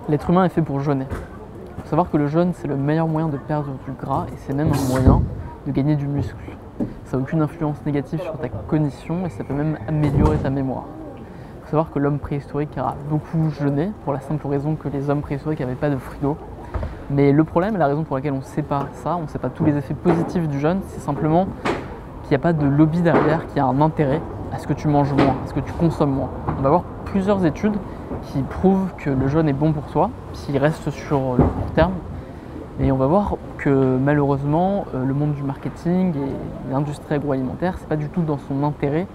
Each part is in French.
L'être humain est fait pour jeûner. Il faut savoir que le jeûne, c'est le meilleur moyen de perdre du gras et c'est même un moyen de gagner du muscle. Ça n'a aucune influence négative sur ta cognition et ça peut même améliorer ta mémoire. Il faut savoir que l'homme préhistorique a beaucoup jeûné pour la simple raison que les hommes préhistoriques n'avaient pas de frigo. Mais le problème et la raison pour laquelle on ne sait pas ça, on ne sait pas tous les effets positifs du jeûne, c'est simplement qu'il n'y a pas de lobby derrière qui a un intérêt à ce que tu manges moins, à ce que tu consommes moins. On va voir plusieurs études qui prouvent que le jeûne est bon pour toi, s'il reste sur le court terme. Et on va voir que malheureusement, le monde du marketing et l'industrie agroalimentaire, c'est pas du tout dans son intérêt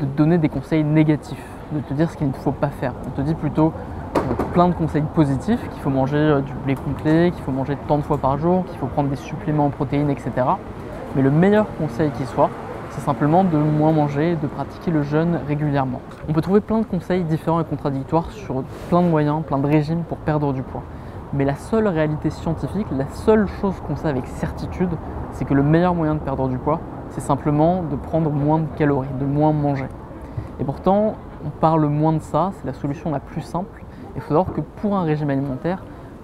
de te donner des conseils négatifs, de te dire ce qu'il ne faut pas faire. On te dit plutôt plein de conseils positifs, qu'il faut manger du blé complet, qu'il faut manger tant de fois par jour, qu'il faut prendre des suppléments en protéines, etc. Mais le meilleur conseil qui soit, c'est simplement de moins manger et de pratiquer le jeûne régulièrement. On peut trouver plein de conseils différents et contradictoires sur plein de moyens, plein de régimes pour perdre du poids. Mais la seule réalité scientifique, la seule chose qu'on sait avec certitude, c'est que le meilleur moyen de perdre du poids, c'est simplement de prendre moins de calories, de moins manger. Et pourtant, on parle moins de ça, c'est la solution la plus simple. Il faut savoir que pour un régime alimentaire,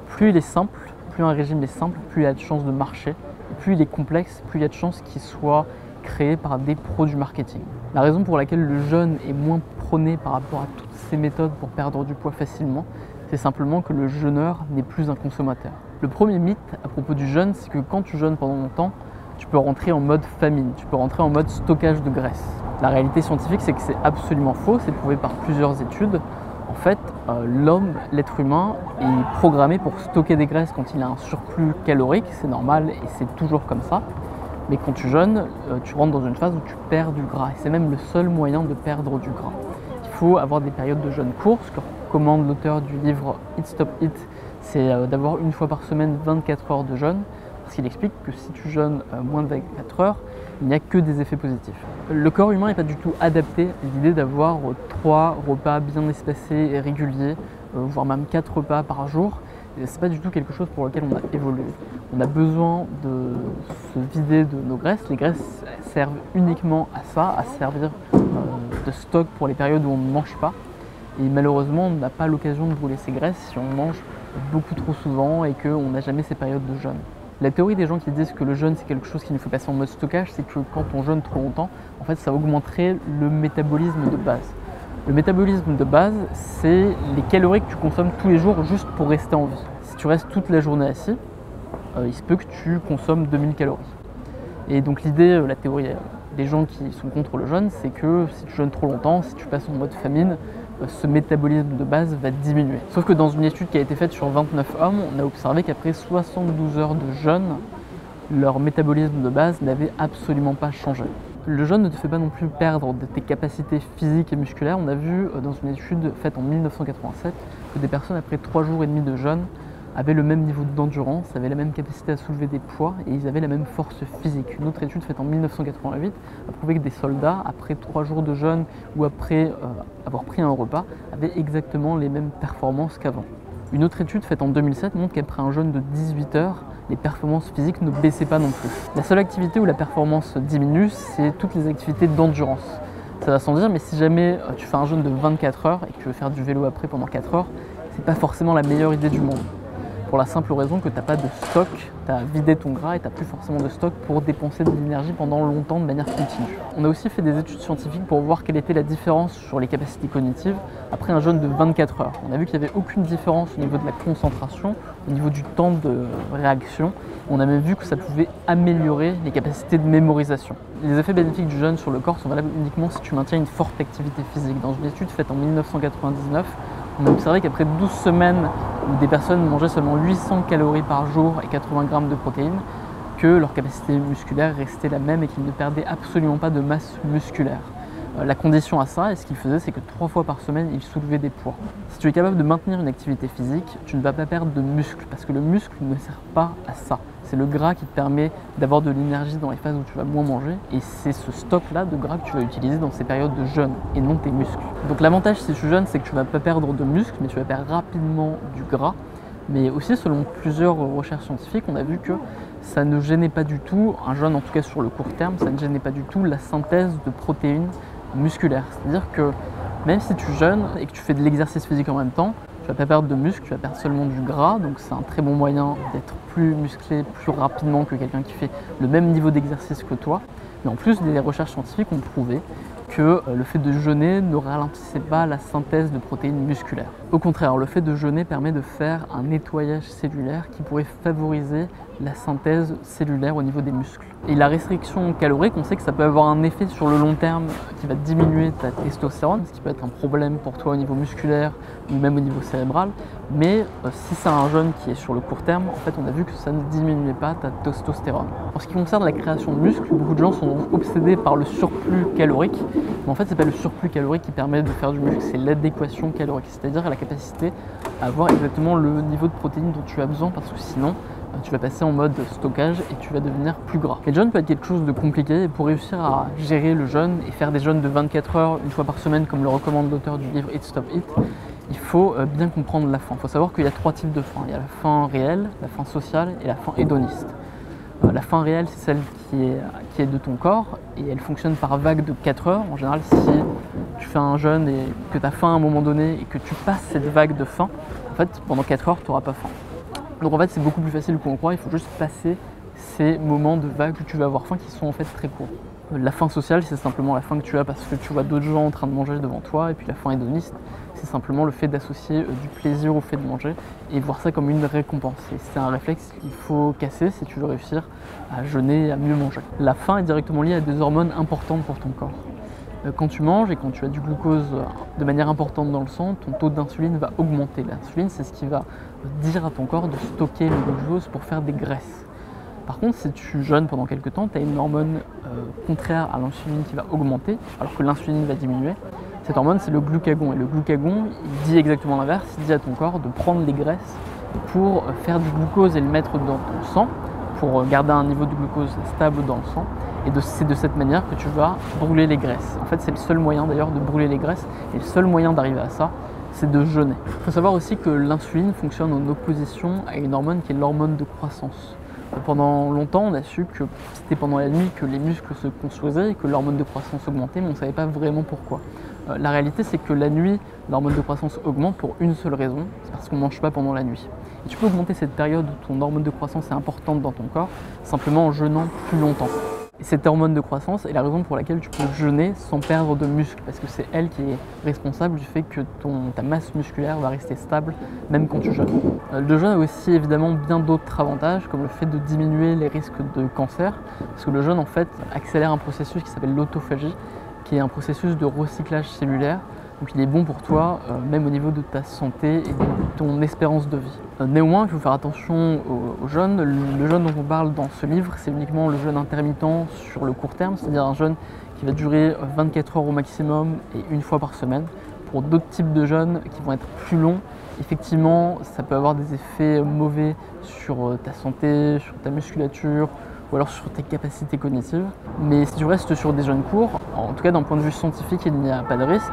plus il est simple, plus un régime est simple, plus il a de chances de marcher. Et plus il est complexe, plus il y a de chances qu'il soit créé par des pros du marketing. La raison pour laquelle le jeûne est moins prôné par rapport à toutes ces méthodes pour perdre du poids facilement, c'est simplement que le jeûneur n'est plus un consommateur. Le premier mythe à propos du jeûne, c'est que quand tu jeûnes pendant longtemps, tu peux rentrer en mode famine, tu peux rentrer en mode stockage de graisse. La réalité scientifique, c'est que c'est absolument faux, c'est prouvé par plusieurs études. En fait, l'homme, l'être humain, est programmé pour stocker des graisses quand il a un surplus calorique, c'est normal et c'est toujours comme ça. Mais quand tu jeûnes, tu rentres dans une phase où tu perds du gras. Et c'est même le seul moyen de perdre du gras. Il faut avoir des périodes de jeûne courtes. Ce que recommande l'auteur du livre Eat Stop Eat, c'est d'avoir une fois par semaine 24 heures de jeûne. Parce qu'il explique que si tu jeûnes moins de 24 heures, il n'y a que des effets positifs. Le corps humain n'est pas du tout adapté à l'idée d'avoir 3 repas bien espacés et réguliers, voire même 4 repas par jour. C'est pas du tout quelque chose pour lequel on a évolué. On a besoin de se vider de nos graisses. Les graisses servent uniquement à ça, à servir de stock pour les périodes où on ne mange pas. Et malheureusement, on n'a pas l'occasion de brûler ces graisses si on mange beaucoup trop souvent et qu'on n'a jamais ces périodes de jeûne. La théorie des gens qui disent que le jeûne c'est quelque chose qu'il ne faut passer en mode stockage, c'est que quand on jeûne trop longtemps, en fait ça augmenterait le métabolisme de base. Le métabolisme de base, c'est les calories que tu consommes tous les jours juste pour rester en vie. Si tu restes toute la journée assis, il se peut que tu consommes 2000 calories. Et donc l'idée, la théorie des gens qui sont contre le jeûne, c'est que si tu jeûnes trop longtemps, si tu passes en mode famine, ce métabolisme de base va diminuer. Sauf que dans une étude qui a été faite sur 29 hommes, on a observé qu'après 72 heures de jeûne, leur métabolisme de base n'avait absolument pas changé. Le jeûne ne te fait pas non plus perdre de tes capacités physiques et musculaires. On a vu dans une étude faite en 1987 que des personnes après 3 jours et demi de jeûne avaient le même niveau d'endurance, avaient la même capacité à soulever des poids et ils avaient la même force physique. Une autre étude faite en 1988 a prouvé que des soldats, après 3 jours de jeûne ou après avoir pris un repas, avaient exactement les mêmes performances qu'avant. Une autre étude faite en 2007 montre qu'après un jeûne de 18 heures, les performances physiques ne baissaient pas non plus. La seule activité où la performance diminue, c'est toutes les activités d'endurance. Ça va sans dire, mais si jamais tu fais un jeûne de 24 heures et que tu veux faire du vélo après pendant 4 heures, c'est pas forcément la meilleure idée du monde. Pour la simple raison que tu n'as pas de stock, tu as vidé ton gras et tu n'as plus forcément de stock pour dépenser de l'énergie pendant longtemps de manière continue. On a aussi fait des études scientifiques pour voir quelle était la différence sur les capacités cognitives après un jeûne de 24 heures. On a vu qu'il n'y avait aucune différence au niveau de la concentration, au niveau du temps de réaction. On a même vu que ça pouvait améliorer les capacités de mémorisation. Les effets bénéfiques du jeûne sur le corps sont valables uniquement si tu maintiens une forte activité physique. Dans une étude faite en 1999, on a observé qu'après 12 semaines où des personnes mangeaient seulement 800 calories par jour et 80 grammes de protéines, que leur capacité musculaire restait la même et qu'ils ne perdaient absolument pas de masse musculaire. La condition à ça, et ce qu'ils faisaient, c'est que 3 fois par semaine, ils soulevaient des poids. Si tu es capable de maintenir une activité physique, tu ne vas pas perdre de muscle, parce que le muscle ne sert pas à ça. C'est le gras qui te permet d'avoir de l'énergie dans les phases où tu vas moins manger, et c'est ce stock-là de gras que tu vas utiliser dans ces périodes de jeûne, et non tes muscles. Donc l'avantage si tu jeûnes, c'est que tu ne vas pas perdre de muscle, mais tu vas perdre rapidement du gras. Mais aussi, selon plusieurs recherches scientifiques, on a vu que ça ne gênait pas du tout, un jeûne en tout cas sur le court terme, ça ne gênait pas du tout la synthèse de protéines musculaires. C'est-à-dire que même si tu jeûnes et que tu fais de l'exercice physique en même temps, tu vas pas perdre de muscle, tu vas perdre seulement du gras, donc c'est un très bon moyen d'être plus musclé plus rapidement que quelqu'un qui fait le même niveau d'exercice que toi. Mais en plus, des recherches scientifiques ont prouvé que le fait de jeûner ne ralentissait pas la synthèse de protéines musculaires. Au contraire, le fait de jeûner permet de faire un nettoyage cellulaire qui pourrait favoriser la synthèse cellulaire au niveau des muscles. Et la restriction calorique, on sait que ça peut avoir un effet sur le long terme qui va diminuer ta testostérone, ce qui peut être un problème pour toi au niveau musculaire ou même au niveau cérébral. Mais si c'est un jeûne qui est sur le court terme, en fait, on a vu que ça ne diminuait pas ta testostérone. En ce qui concerne la création de muscles, beaucoup de gens sont obsédés par le surplus calorique. Mais en fait, c'est pas le surplus calorique qui permet de faire du muscle, c'est l'adéquation calorique, c'est-à-dire la capacité à avoir exactement le niveau de protéines dont tu as besoin, parce que sinon, tu vas passer en mode stockage et tu vas devenir plus gras. Et le jeûne peut être quelque chose de compliqué, et pour réussir à gérer le jeûne et faire des jeûnes de 24 heures une fois par semaine, comme le recommande l'auteur du livre Eat Stop Eat, il faut bien comprendre la faim. Il faut savoir qu'il y a 3 types de faim. Il y a la faim réelle, la faim sociale et la faim hédoniste. La faim réelle, c'est celle qui est de ton corps et elle fonctionne par vague de 4 heures. En général, si tu fais un jeûne et que tu as faim à un moment donné et que tu passes cette vague de faim, en fait, pendant 4 heures, tu n'auras pas faim. Donc en fait, c'est beaucoup plus facile qu'on le croit, il faut juste passer ces moments de vague où tu vas avoir faim qui sont en fait très courts. La faim sociale, c'est simplement la faim que tu as parce que tu vois d'autres gens en train de manger devant toi, et puis la faim hédoniste, c'est simplement le fait d'associer du plaisir au fait de manger et voir ça comme une récompense. Et c'est un réflexe qu'il faut casser si tu veux réussir à jeûner et à mieux manger. La faim est directement liée à des hormones importantes pour ton corps. Quand tu manges et quand tu as du glucose de manière importante dans le sang, ton taux d'insuline va augmenter. L'insuline, c'est ce qui va dire à ton corps de stocker le glucose pour faire des graisses. Par contre, si tu jeûnes pendant quelques temps, tu as une hormone contraire à l'insuline qui va augmenter, alors que l'insuline va diminuer. Cette hormone, c'est le glucagon. Et le glucagon, il dit exactement l'inverse, il dit à ton corps de prendre les graisses pour faire du glucose et le mettre dans ton sang, pour garder un niveau de glucose stable dans le sang. Et c'est de cette manière que tu vas brûler les graisses. En fait, c'est le seul moyen d'ailleurs de brûler les graisses. Et le seul moyen d'arriver à ça, c'est de jeûner. Il faut savoir aussi que l'insuline fonctionne en opposition à une hormone qui est l'hormone de croissance. Pendant longtemps, on a su que c'était pendant la nuit que les muscles se construisaient et que l'hormone de croissance augmentait, mais on ne savait pas vraiment pourquoi. La réalité, c'est que la nuit, l'hormone de croissance augmente pour une seule raison, c'est parce qu'on ne mange pas pendant la nuit. Et tu peux augmenter cette période où ton hormone de croissance est importante dans ton corps, simplement en jeûnant plus longtemps. Et cette hormone de croissance est la raison pour laquelle tu peux jeûner sans perdre de muscle, parce que c'est elle qui est responsable du fait que ta masse musculaire va rester stable même quand tu jeûnes. Le jeûne a aussi évidemment bien d'autres avantages, comme le fait de diminuer les risques de cancer, parce que le jeûne en fait accélère un processus qui s'appelle l'autophagie, qui est un processus de recyclage cellulaire. Donc il est bon pour toi, même au niveau de ta santé et de ton espérance de vie. Néanmoins, il faut faire attention au jeûne. Le jeûne dont on parle dans ce livre, c'est uniquement le jeûne intermittent sur le court terme, c'est-à-dire un jeûne qui va durer 24 heures au maximum et une fois par semaine. Pour d'autres types de jeûnes qui vont être plus longs, effectivement, ça peut avoir des effets mauvais sur ta santé, sur ta musculature, ou alors sur tes capacités cognitives. Mais si tu restes sur des jeûnes courts, en tout cas d'un point de vue scientifique, il n'y a pas de risque.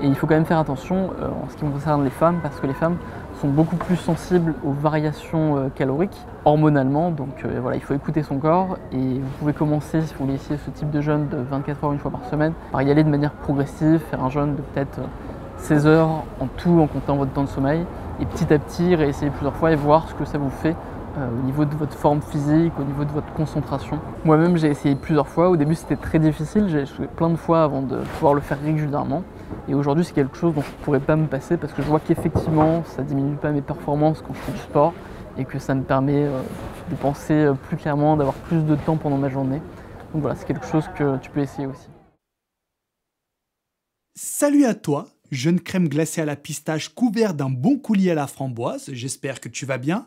Et il faut quand même faire attention en ce qui concerne les femmes, parce que les femmes sont beaucoup plus sensibles aux variations caloriques hormonalement. Donc voilà, il faut écouter son corps et vous pouvez commencer, si vous voulez essayer ce type de jeûne de 24 heures une fois par semaine, par y aller de manière progressive, faire un jeûne de peut-être 16 heures en tout en comptant votre temps de sommeil, et petit à petit réessayer plusieurs fois et voir ce que ça vous fait au niveau de votre forme physique, au niveau de votre concentration. Moi-même j'ai essayé plusieurs fois, au début c'était très difficile, j'ai échoué plein de fois avant de pouvoir le faire régulièrement. Et aujourd'hui c'est quelque chose dont je ne pourrais pas me passer parce que je vois qu'effectivement ça ne diminue pas mes performances quand je fais du sport et que ça me permet de penser plus clairement, d'avoir plus de temps pendant ma journée. Donc voilà, c'est quelque chose que tu peux essayer aussi. Salut à toi, jeune crème glacée à la pistache couvert d'un bon coulis à la framboise, j'espère que tu vas bien.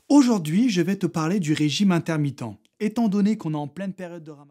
Aujourd'hui, je vais te parler du régime intermittent. Étant donné qu'on est en pleine période de ramadan.